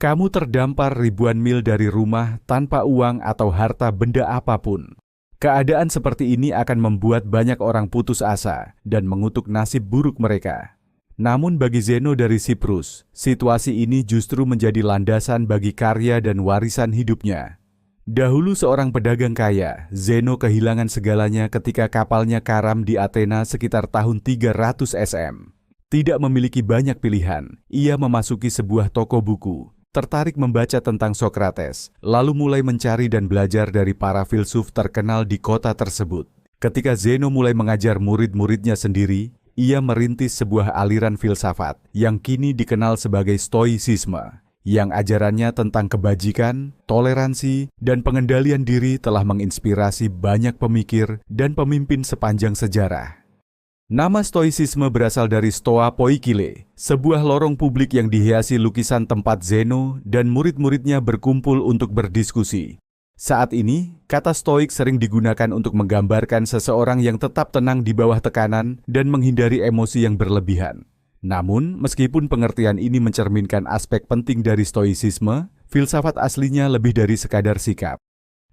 Kamu terdampar ribuan mil dari rumah tanpa uang atau harta benda apapun. Keadaan seperti ini akan membuat banyak orang putus asa dan mengutuk nasib buruk mereka. Namun bagi Zeno dari Siprus, situasi ini justru menjadi landasan bagi karya dan warisan hidupnya. Dahulu seorang pedagang kaya, Zeno kehilangan segalanya ketika kapalnya karam di Athena sekitar tahun 300 SM. Tidak memiliki banyak pilihan, ia memasuki sebuah toko buku. Tertarik membaca tentang Sokrates, lalu mulai mencari dan belajar dari para filsuf terkenal di kota tersebut. Ketika Zeno mulai mengajar murid-muridnya sendiri, ia merintis sebuah aliran filsafat yang kini dikenal sebagai Stoicisme, yang ajarannya tentang kebajikan, toleransi, dan pengendalian diri telah menginspirasi banyak pemikir dan pemimpin sepanjang sejarah. Nama Stoicisme berasal dari Stoa Poikile, sebuah lorong publik yang dihiasi lukisan tempat Zeno dan murid-muridnya berkumpul untuk berdiskusi. Saat ini, kata stoik sering digunakan untuk menggambarkan seseorang yang tetap tenang di bawah tekanan dan menghindari emosi yang berlebihan. Namun, meskipun pengertian ini mencerminkan aspek penting dari Stoicisme, filsafat aslinya lebih dari sekadar sikap.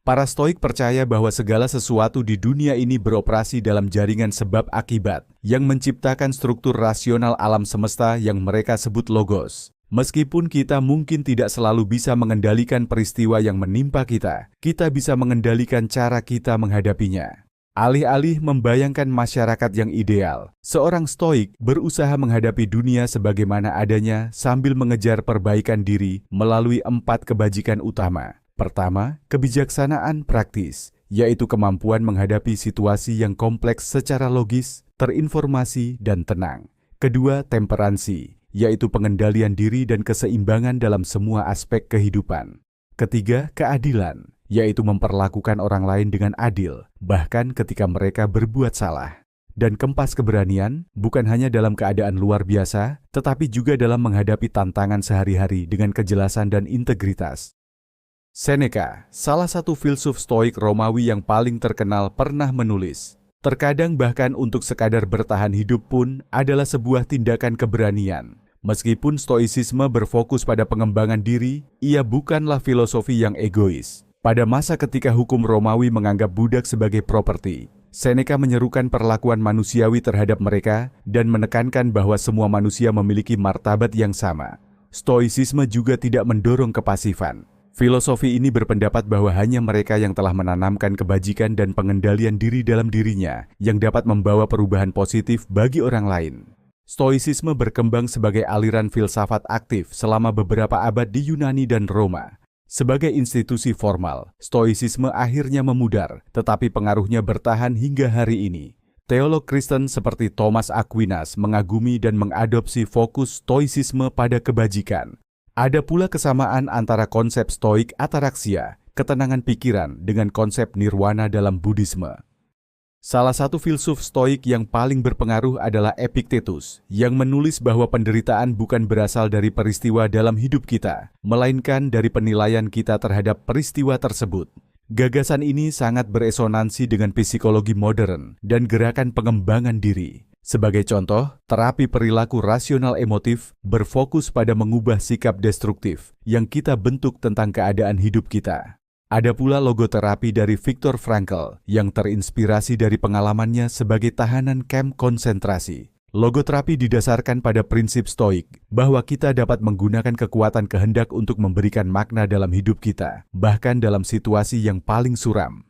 Para stoik percaya bahwa segala sesuatu di dunia ini beroperasi dalam jaringan sebab akibat yang menciptakan struktur rasional alam semesta yang mereka sebut logos. Meskipun kita mungkin tidak selalu bisa mengendalikan peristiwa yang menimpa kita, kita bisa mengendalikan cara kita menghadapinya. Alih-alih membayangkan masyarakat yang ideal, seorang stoik berusaha menghadapi dunia sebagaimana adanya sambil mengejar perbaikan diri melalui 4 kebajikan utama. Pertama, kebijaksanaan praktis, yaitu kemampuan menghadapi situasi yang kompleks secara logis, terinformasi, dan tenang. Kedua, temperansi, yaitu pengendalian diri dan keseimbangan dalam semua aspek kehidupan. Ketiga, keadilan, yaitu memperlakukan orang lain dengan adil, bahkan ketika mereka berbuat salah. Dan keempat, keberanian, bukan hanya dalam keadaan luar biasa, tetapi juga dalam menghadapi tantangan sehari-hari dengan kejelasan dan integritas. Seneca, salah satu filsuf stoik Romawi yang paling terkenal, pernah menulis, "Terkadang bahkan untuk sekadar bertahan hidup pun adalah sebuah tindakan keberanian." Meskipun stoicisme berfokus pada pengembangan diri, ia bukanlah filosofi yang egois. Pada masa ketika hukum Romawi menganggap budak sebagai properti, Seneca menyerukan perlakuan manusiawi terhadap mereka dan menekankan bahwa semua manusia memiliki martabat yang sama. Stoicisme juga tidak mendorong kepasifan. Filosofi ini berpendapat bahwa hanya mereka yang telah menanamkan kebajikan dan pengendalian diri dalam dirinya yang dapat membawa perubahan positif bagi orang lain. Stoicisme berkembang sebagai aliran filsafat aktif selama beberapa abad di Yunani dan Roma. Sebagai institusi formal, Stoicisme akhirnya memudar, tetapi pengaruhnya bertahan hingga hari ini. Teolog Kristen seperti Thomas Aquinas mengagumi dan mengadopsi fokus Stoicisme pada kebajikan. Ada pula kesamaan antara konsep stoik ataraksia, ketenangan pikiran, dengan konsep nirwana dalam Buddhisme. Salah satu filsuf stoik yang paling berpengaruh adalah Epictetus, yang menulis bahwa penderitaan bukan berasal dari peristiwa dalam hidup kita, melainkan dari penilaian kita terhadap peristiwa tersebut. Gagasan ini sangat beresonansi dengan psikologi modern dan gerakan pengembangan diri. Sebagai contoh, terapi perilaku rasional emotif berfokus pada mengubah sikap destruktif yang kita bentuk tentang keadaan hidup kita. Ada pula logoterapi dari Viktor Frankl yang terinspirasi dari pengalamannya sebagai tahanan kamp konsentrasi. Logoterapi didasarkan pada prinsip stoik bahwa kita dapat menggunakan kekuatan kehendak untuk memberikan makna dalam hidup kita, bahkan dalam situasi yang paling suram.